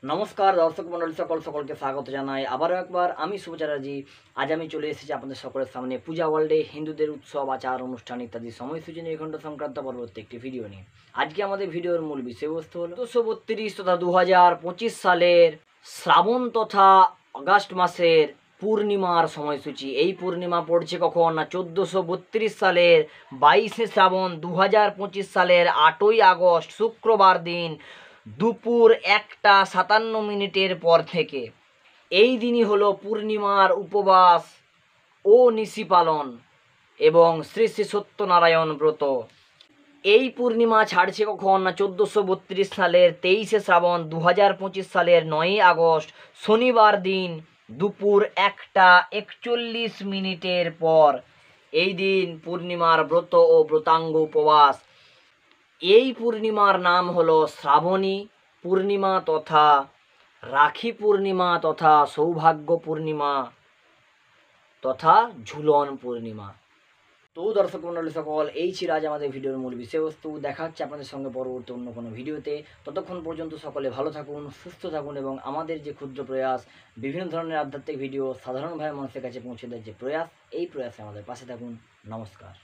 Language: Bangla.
নমস্কার দর্শক মণ্ডলী সকলকে স্বাগত জানাই আবারও একবার। আমি শুভচারাজি। আজ আমি চলে এসেছি আপনাদের সকলের সামনে পূজা ওয়ার্ল্ডে হিন্দুদের উৎসব আচার অনুষ্ঠান ইত্যাদি সময়সূচি নির্ঘণ্ট সংক্রান্ত পরবর্তী একটি ভিডিও নিয়ে। আজকে আমাদের ভিডিওর মূল বিষয়বস্তু হল 1432 তথা 2025 সালের শ্রাবণ তথা আগস্ট মাসের পূর্ণিমার সময়সূচি। এই পূর্ণিমা পড়ছে কখন না 1432 সালের 22শে শ্রাবণ, 2025 সালের 8ই আগস্ট শুক্রবার দিন দুপুর 1:57 পর থেকে। এই দিনই হলো পূর্ণিমার উপবাস ও নিশি পালন এবং শ্রী শ্রী সত্যনারায়ণ ব্রত। এই পূর্ণিমা ছাড়ছে কখন না 1432 সালের 23শে শ্রাবণ, 2025 সালের 9ই আগস্ট শনিবার দিন দুপুর 1:41 পর। এই দিন পূর্ণিমার ব্রত ও ব্রতাঙ্গ উপবাস। এই পূর্ণিমার নাম হলো শ্রাবণী পূর্ণিমা তথা রাখি পূর্ণিমা তথা সৌভাগ্য পূর্ণিমা তথা ঝুলন পূর্ণিমা। তো দর্শক মণ্ডলী সকল, এই ছিল আজ আমাদের ভিডিওর মূল বিষয়বস্তু। দেখা হচ্ছে আপনাদের সঙ্গে পরবর্তী অন্য কোনো ভিডিওতে। ততক্ষণ পর্যন্ত সকলে ভালো থাকুন, সুস্থ থাকুন এবং আমাদের যে ক্ষুদ্র প্রয়াস বিভিন্ন ধরনের আধ্যাত্মিক ভিডিও সাধারণভাবে মানুষের কাছে পৌঁছে দেওয়ার যে প্রয়াস, এই প্রয়াসে আমাদের পাশে থাকুন। নমস্কার।